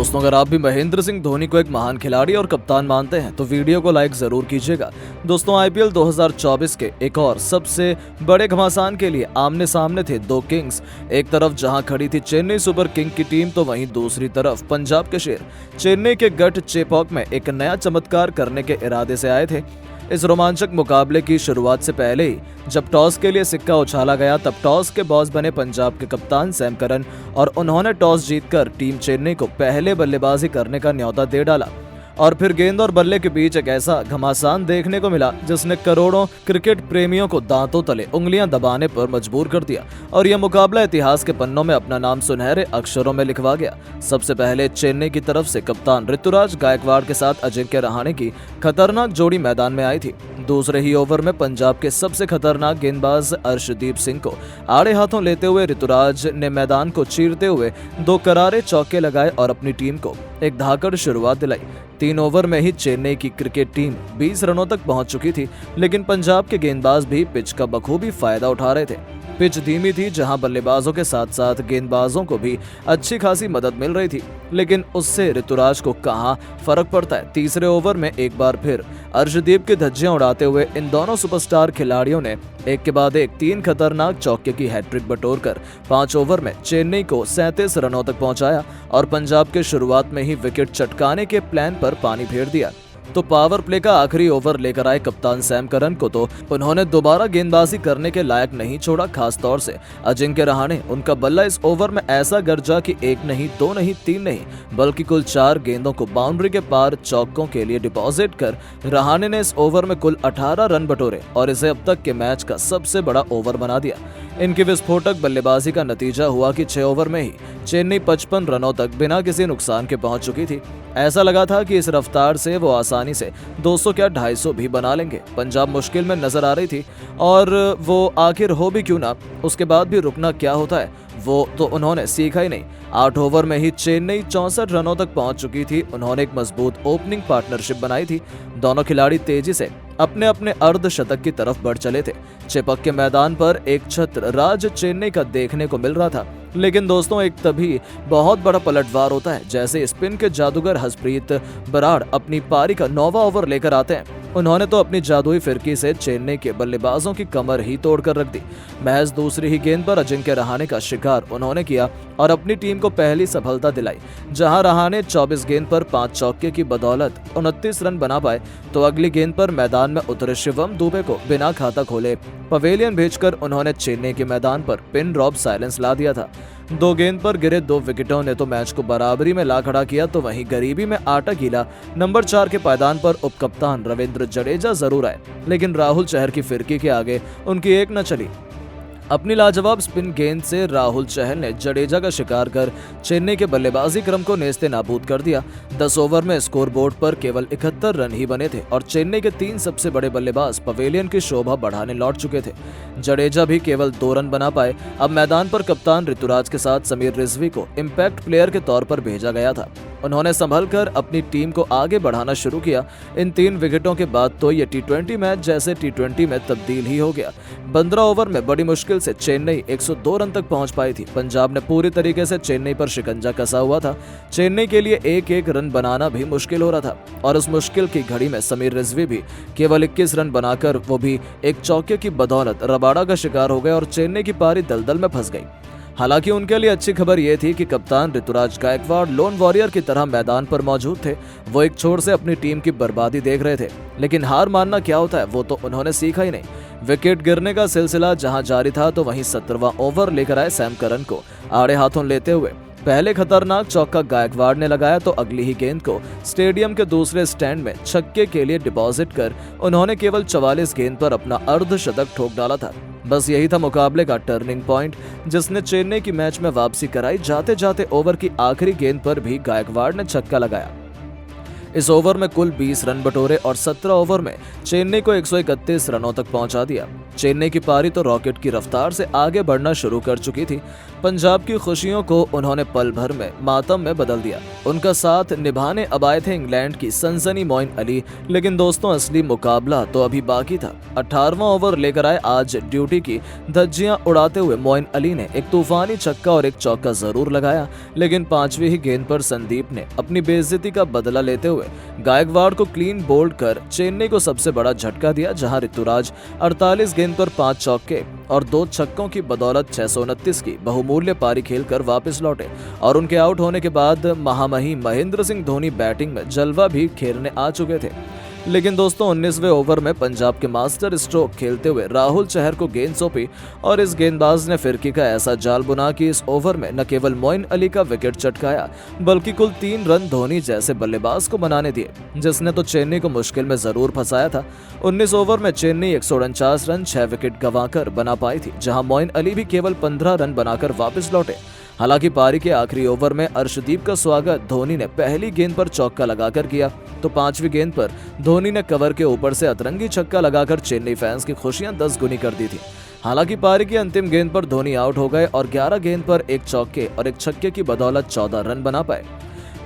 दोस्तों, अगर आप भी महेंद्र सिंह धोनी को एक महान खिलाड़ी और कप्तान मानते हैं तो वीडियो को लाइक जरूर कीजिएगा। दोस्तों, आईपीएल 2024 के एक और सबसे बड़े घमासान के लिए आमने सामने थे दो किंग्स। एक तरफ जहां खड़ी थी चेन्नई सुपर किंग की टीम, तो वहीं दूसरी तरफ पंजाब के शेर चेन्नई के गढ़ चेपॉक में एक नया चमत्कार करने के इरादे से आए थे। इस रोमांचक मुकाबले की शुरुआत से पहले ही जब टॉस के लिए सिक्का उछाला गया, तब टॉस के बॉस बने पंजाब के कप्तान सैम करन और उन्होंने टॉस जीतकर टीम चेन्नई को पहले बल्लेबाजी करने का न्योता दे डाला। और फिर गेंद और बल्ले के बीच एक ऐसा घमासान देखने को मिला जिसने करोड़ों क्रिकेट प्रेमियों को दांतों तले उंगलियां दबाने पर मजबूर कर दिया और यह मुकाबला इतिहास के पन्नों में अपना नाम सुनहरे अक्षरों में लिखवा गया। सबसे पहले चेन्नई की तरफ से कप्तान ऋतुराज गायकवाड़ के साथ अजिंक्य रहाणे की खतरनाक जोड़ी मैदान में आई थी। दूसरे ही ओवर में पंजाब के सबसे खतरनाक गेंदबाज अर्शदीप सिंह को आड़े हाथों लेते हुए ऋतुराज ने मैदान को चीरते हुए दो करारे चौके लगाए और अपनी टीम को एक धाकड़ शुरुआत दिलाई। 3 ओवर में ही चेन्नई की क्रिकेट टीम 20 रनों तक पहुंच चुकी थी, लेकिन पंजाब के गेंदबाज भी पिच का बखूबी फायदा उठा रहे थे। पिच धीमी थी, जहां बल्लेबाजों के साथ साथ गेंदबाजों को भी अच्छी खासी मदद मिल रही थी, लेकिन उससे ऋतुराज को कहां फर्क पड़ता है। तीसरे ओवर में एक बार फिर अर्शदीप की धज्जियां उड़ाते हुए इन दोनों सुपरस्टार खिलाड़ियों ने एक के बाद एक 3 खतरनाक चौके की हैट्रिक बटोरकर 5 ओवर में चेन्नई को 37 रनों तक पहुंचाया और पंजाब के शुरुआत में ही विकेट चटकाने के प्लान पर पानी फेर दिया। तो पावर प्ले का आखिरी ओवर लेकर आए कप्तान सैम करन को तो उन्होंने दोबारा गेंदबाजी करने के लायक नहीं छोड़ा। खास तौर से अजिंक्य रहाणे, उनका बल्ला इस ओवर में ऐसा गरजा कि 1 नहीं, 2 नहीं, 3 नहीं बल्कि कुल 4 गेंदों को बाउंड्री के पार चौकों के लिए डिपॉजिट कर रहाणे ने इस ओवर में कुल 18 रन बटोरे और इसे अब तक के मैच का सबसे बड़ा ओवर बना दिया। इनकी विस्फोटक बल्लेबाजी का नतीजा हुआ कि 6 ओवर में ही चेन्नई 55 रनों तक बिना किसी नुकसान के पहुंच चुकी थी। ऐसा लगा था कि इस रफ्तार से वो आसानी से 200 क्या 250 भी बना लेंगे। पंजाब मुश्किल में नजर आ रही थी और वो आखिर हो भी क्यों ना, उसके बाद भी रुकना क्या होता है वो तो उन्होंने सीखा ही नहीं। 8 ओवर में ही चेन्नई 64 रनों तक पहुंच चुकी थी। उन्होंने एक मजबूत ओपनिंग पार्टनरशिप बनाई थी। दोनों खिलाड़ी तेजी से अपने अपने अर्धशतक की तरफ बढ़ चले थे। चेपक के मैदान पर एक छत्र राज चेन्नई का देखने को मिल रहा था, लेकिन दोस्तों एक तभी बहुत बड़ा पलटवार होता है जैसे स्पिन के जादूगर हरप्रीत बराड़ अपनी पारी का 9वां ओवर लेकर आते हैं। उन्होंने तो अपनी जादुई फिरकी से चेन्नई के बल्लेबाजों की कमर ही तोड़कर रख दी। महज दूसरी ही गेंद पर अजिंक्य रहाणे का शिकार उन्होंने किया और अपनी टीम को पहली सफलता दिलाई। जहां रहाणे 24 गेंद पर 5 चौके की बदौलत 29 रन बना पाए, तो अगली गेंद पर मैदान में उतरे शिवम दुबे को बिना खाता खोले पवेलियन भेजकर उन्होंने चेन्नई के मैदान पर पिन ड्रॉप साइलेंस ला दिया था। 2 गेंद पर गिरे 2 विकेटों ने तो मैच को बराबरी में ला खड़ा किया, तो वहीं गरीबी में आटा गीला नंबर 4 के पायदान पर उपकप्तान रविंद्र जडेजा जरूर आए, लेकिन राहुल चहर की फिरकी के आगे उनकी एक न चली। अपनी लाजवाब स्पिन गेंद से राहुल चहर ने जडेजा का शिकार कर चेन्नई के बल्लेबाजी क्रम को नेस्ते नाबूद कर दिया। 10 ओवर में स्कोरबोर्ड पर केवल 71 रन ही बने थे और चेन्नई के 3 सबसे बड़े बल्लेबाज पवेलियन की शोभा बढ़ाने लौट चुके थे। जडेजा भी केवल 2 रन बना पाए। अब मैदान पर कप्तान ऋतुराज के साथ समीर रिजवी को इम्पैक्ट प्लेयर के तौर पर भेजा गया था। उन्होंने संभल कर अपनी टीम को आगे बढ़ाना शुरू किया। इन 3 विकेटों के बाद तो ये T20 मैच जैसे T20 में तब्दील ही हो गया। 15 ओवर में बड़ी मुश्किल से चेन्नई 102 रन तक पहुंच पाई थी। पंजाब ने पूरी तरीके से चेन्नई पर शिकंजा कसा हुआ था। चेन्नई के लिए एक रन बनाना भी मुश्किल हो रहा था और उस मुश्किल की घड़ी में समीर रिजवी भी केवल 21 रन बनाकर वो भी एक चौके की बदौलत रबाड़ा का शिकार हो गए और चेन्नई की पारी दलदल में फंस गई। हालांकि उनके लिए अच्छी खबर यह थी कि कप्तान ऋतुराज गायकवाड़ लोन वॉरियर की तरह मैदान पर मौजूद थे। वो एक छोर से अपनी टीम की बर्बादी देख रहे थे, लेकिन हार मानना क्या होता है वो तो उन्होंने सीखा ही नहीं। विकेट गिरने का सिलसिला जहां जारी था, तो वहीं 17वां ओवर लेकर आए सैम करन को आड़े हाथों लेते हुए पहले खतरनाक चौका गायकवाड़ ने लगाया, तो अगली ही गेंद को स्टेडियम के दूसरे स्टैंड में छक्के के लिए डिपॉजिट कर उन्होंने केवल 44 गेंद पर अपना अर्धशतक ठोक डाला था। बस यही था मुकाबले का टर्निंग पॉइंट, जिसने चेन्नई की मैच में वापसी कराई। जाते जाते ओवर की आखिरी गेंद पर भी गायकवाड़ ने छक्का लगाया। इस ओवर में कुल 20 रन बटोरे और 17 ओवर में चेन्नई को 131 रनों तक पहुंचा दिया। चेन्नई की पारी तो रॉकेट की रफ्तार से आगे बढ़ना शुरू कर चुकी थी। पंजाब की खुशियों को उन्होंने पल भर में मातम में बदल दिया। उनका साथ निभाने अब आए थे इंग्लैंड की सनसनी मोइन अली, लेकिन दोस्तों असली मुकाबला तो अभी बाकी था। 18वां ओवर लेकर आए आज ड्यूटी की धज्जियां उड़ाते हुए मोइन अली ने एक तूफानी छक्का और एक चौका जरूर लगाया, लेकिन 5वीं ही गेंद पर संदीप ने अपनी बेइज्जती का बदला लेते हुए गायकवाड़ को क्लीन बोल्ड कर चेन्नई को सबसे बड़ा झटका दिया, जहां ऋतुराज 48 गेंद पर 5 चौके और 2 छक्कों की बदौलत 629 की बहुमूल्य पारी खेलकर वापस लौटे। और उनके आउट होने के बाद महामहिम महेंद्र सिंह धोनी बैटिंग में जलवा भी खेलने आ चुके थे। लेकिन दोस्तों 19वें ओवर में पंजाब के मास्टर स्ट्रोक खेलते हुए राहुल चहर को गेंद सौंपी और इस गेंदबाज ने फिरकी का ऐसा जाल बुना कि इस ओवर में न केवल मोइन अली का विकेट चटकाया, बल्कि कुल 3 रन धोनी जैसे बल्लेबाज को बनाने दिए, जिसने तो चेन्नई को मुश्किल में जरूर फंसाया था। 19 ओवर में चेन्नई 149 रन 6 विकेट गंवाकर बना पाई थी, जहां मोइन अली भी केवल 15 रन बनाकर वापस लौटे। हालांकि पारी के आखिरी ओवर में अर्शदीप का स्वागत धोनी ने पहली गेंद पर चौका लगाकर किया, तो 5वीं गेंद पर धोनी ने कवर के ऊपर से अतरंगी छक्का लगाकर चेन्नई फैंस की खुशियां 10 गुनी कर दी थी। हालांकि पारी की अंतिम गेंद पर धोनी आउट हो गए और 11 गेंद पर एक चौके और एक छक्के की बदौलत 14 रन बना पाए।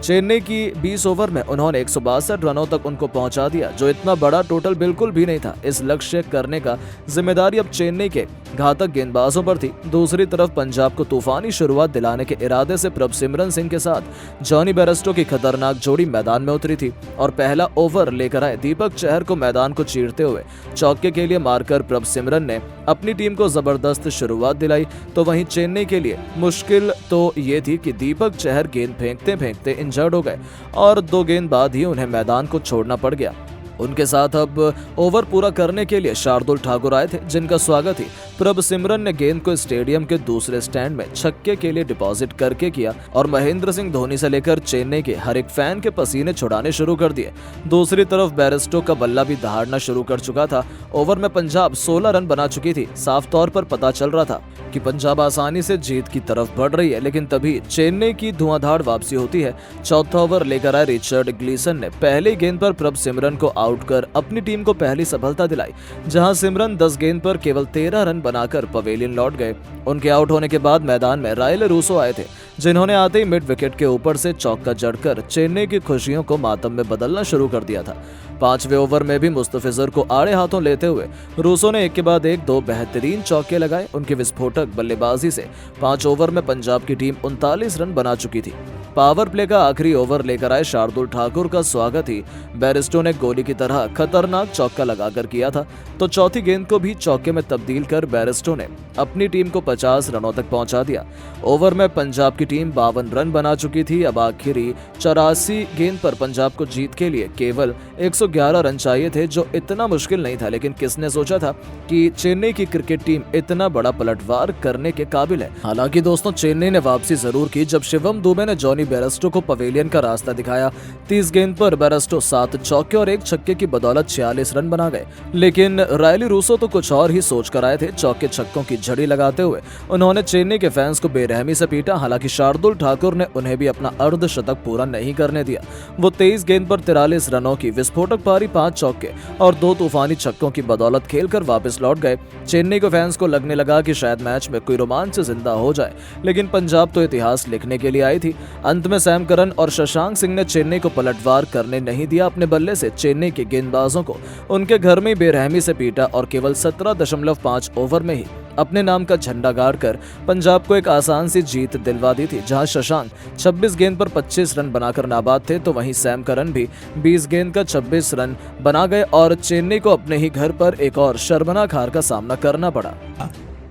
चेन्नई की 20 ओवर में उन्होंने 162 रनों तक उनको पहुंचा दिया, जो इतना बड़ा टोटल बिल्कुल भी नहीं था। इस लक्ष्य करने का जिम्मेदारी अब चेन्नई के घातक गेंदबाजों पर थी। दूसरी तरफ पंजाब को तूफानी शुरुआत दिलाने के इरादे से प्रभसिमरन सिंह के साथ जॉनी बेयरस्टो की खतरनाक जोड़ी मैदान में उतरी थी और पहला ओवर लेकर आए दीपक चहर को मैदान को चीरते हुए चौके के लिए मारकर प्रभसिमरन ने अपनी टीम को जबरदस्त शुरुआत दिलाई। तो वहीं चेन्नई के लिए मुश्किल तो ये थी कि दीपक चहर गेंद फेंकते फेंकते इंजर्ड हो गए और 2 गेंद बाद ही उन्हें मैदान को छोड़ना पड़ गया। उनके साथ अब ओवर पूरा करने के लिए शार्दुल ठाकुर आए थे, जिनका स्वागत ही प्रभसिमरन ने गेंद को स्टेडियम के दूसरे स्टैंड में छक्के के लिए डिपॉजिट करके किया और महेंद्र सिंह धोनी से लेकर चेन्नई के हर एक फैन के पसीने छुड़ाने शुरू कर दिए। दूसरी तरफ बेयरस्टो का बल्ला भी दहाड़ना शुरू कर चुका था। ओवर में पंजाब 16 रन बना चुकी थी। साफ तौर पर पता चल रहा था कि पंजाब आसानी से जीत की तरफ बढ़ रही है, लेकिन तभी चेन्नई की धुआंधार वापसी होती है। चौथा ओवर लेकर आए रिचर्ड ग्लीसन ने पहली गेंद पर प्रभसिमरन को आउट कर अपनी टीम को पहली सफलता दिलाई, जहां सिमरन 10 गेंद पर केवल 13 रन बनाकर पवेलियन लौट गए। उनके आउट होने के बाद मैदान में रायल रूसो आए थे, जिन्होंने आते ही मिड विकेट के ऊपर से चौका जड़कर चेन्नई की खुशियों को मातम में बदलना शुरू कर दिया था। 5वें ओवर में भी मुस्तफिजर को आड़े हाथों लेते हुए रूसो ने एक के बाद एक 2 बेहतरीन चौके लगाए। उनकी विस्फोटक बल्लेबाजी से 5 ओवर में पंजाब की टीम 39 रन बना चुकी थी। पावर प्ले का आखिरी ओवर लेकर आए शार्दुल ठाकुर का स्वागत ही बेयरस्टो ने गोली की तरह खतरनाक चौका लगाकर किया था, तो चौथी गेंद को भी चौके में तब्दील कर बेयरस्टो ने अपनी टीम को 50 रनों तक पहुंचा दिया। ओवर में पंजाब की टीम 52 रन बना चुकी थी। अब आखिरी 84 गेंद पर पंजाब को जीत के लिए केवल 111 रन चाहिए थे, जो इतना मुश्किल नहीं था, लेकिन किसने सोचा था कि चेन्नई की क्रिकेट टीम इतना बड़ा पलटवार करने के काबिल है। हालांकि दोस्तों चेन्नई ने वापसी जरूर की जब शिवम दुबे ने जॉनी बेयरस्टो को पवेलियन का रास्ता दिखाया। 30 गेंद पर बेयरस्टो 7 चौके और एक छक्के की बदौलत 46 रन बना गए, लेकिन रायली रूसो तो कुछ और ही सोच कर आए थे। चौके छक्कों की झड़ी लगाते हुए उन्होंने चेन्नई के फैंस को बेरहमी से पीटा। हालांकि शार्दुल ठाकुर ने उन्हें भी अपना अर्धशतक पूरा नहीं करने दिया। वो 23 गेंद पर 43 रनों की विस्फोटक पारी 5 चौके और 2 तूफानी छक्कों की बदौलत खेलकर वापस लौट गए। चेन्नई को फैंस को लगने लगा कि शायद मैच में कोई रोमांच जिंदा हो जाए, लेकिन पंजाब तो इतिहास लिखने के लिए आई थी। अंत में सैम करन और शशांक सिंह ने चेन्नई को पलटवार करने नहीं दिया। अपने बल्ले से चेन्नई के गेंदबाजों को उनके घर में बेरहमी से पीटा और केवल 17.5 ओवर में ही अपने नाम का झंडा गाड़कर पंजाब को एक आसान सी जीत दिलवा दी थी। जहां शशांक 26 गेंद पर 25 रन बनाकर नाबाद थे, तो वहीं सैम करन भी 20 गेंद का 26 रन बना गए और चेन्नई को अपने ही घर पर एक और शर्मनाक हार का सामना करना पड़ा।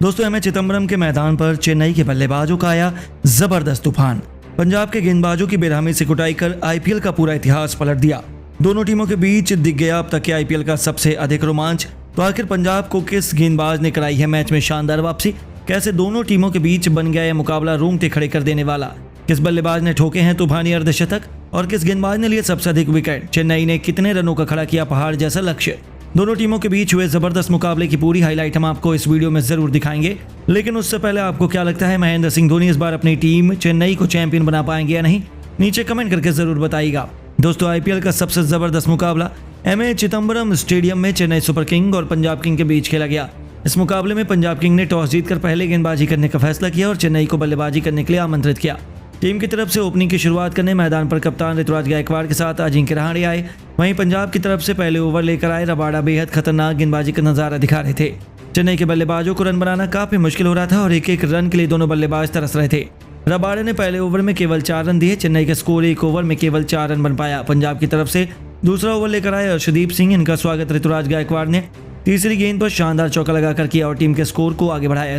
दोस्तों एमए चिदंबरम के मैदान पर चेन्नई के बल्लेबाजों का आया जबरदस्त तूफान। पंजाब के गेंदबाजों की बेरहमी से कुटाई कर आईपीएल का पूरा इतिहास पलट दिया। दोनों टीमों के बीच दिख गया अब तक के आईपीएल का सबसे अधिक रोमांच। तो आखिर पंजाब को किस गेंदबाज ने कराई है मैच में शानदार वापसी? कैसे दोनों टीमों के बीच बन गया यह मुकाबला रूंगटे खड़े कर देने वाला? किस बल्लेबाज ने ठोके हैं तूफानी अर्धशतक और किस गेंदबाज ने लिए सबसे अधिक विकेट? चेन्नई ने कितने रनों का खड़ा किया पहाड़ जैसा लक्ष्य? दोनों टीमों के बीच हुए जबरदस्त मुकाबले की पूरी हाईलाइट हम आपको इस वीडियो में जरूर दिखाएंगे। लेकिन उससे पहले आपको क्या लगता है, महेंद्र सिंह धोनी इस बार अपनी टीम चेन्नई को चैंपियन बना पाएंगे या नहीं? नीचे कमेंट करके जरूर बताइएगा। दोस्तों आईपीएल का सबसे जबरदस्त मुकाबला एमए चिदंबरम स्टेडियम में चेन्नई सुपर किंग और पंजाब किंग के बीच खेला गया। इस मुकाबले में पंजाब किंग ने टॉस जीतकर पहले गेंदबाजी करने का फैसला किया और चेन्नई को बल्लेबाजी करने के लिए आमंत्रित किया। टीम की तरफ से ओपनिंग की शुरुआत करने मैदान पर कप्तान ऋतुराज गायकवाड़ के साथ अजिंक्य रहाणे आए। वहीं पंजाब की तरफ से पहले ओवर लेकर आए रबाडा बेहद खतरनाक गेंदबाजी का नजारा दिखा रहे थे। चेन्नई के बल्लेबाजों को रन बनाना काफी मुश्किल हो रहा था और एक एक रन के लिए दोनों बल्लेबाज तरस रहे थे। रबाडा ने पहले ओवर में केवल 4 रन दिए। चेन्नई का स्कोर एक ओवर में केवल 4 रन बन पाया। पंजाब की तरफ से दूसरा ओवर लेकर आए अर्शदीप सिंह। इनका स्वागत ऋतुराज गायकवाड़ ने तीसरी गेंद पर शानदार चौका लगाकर किया और टीम के स्कोर को आगे बढ़ाया।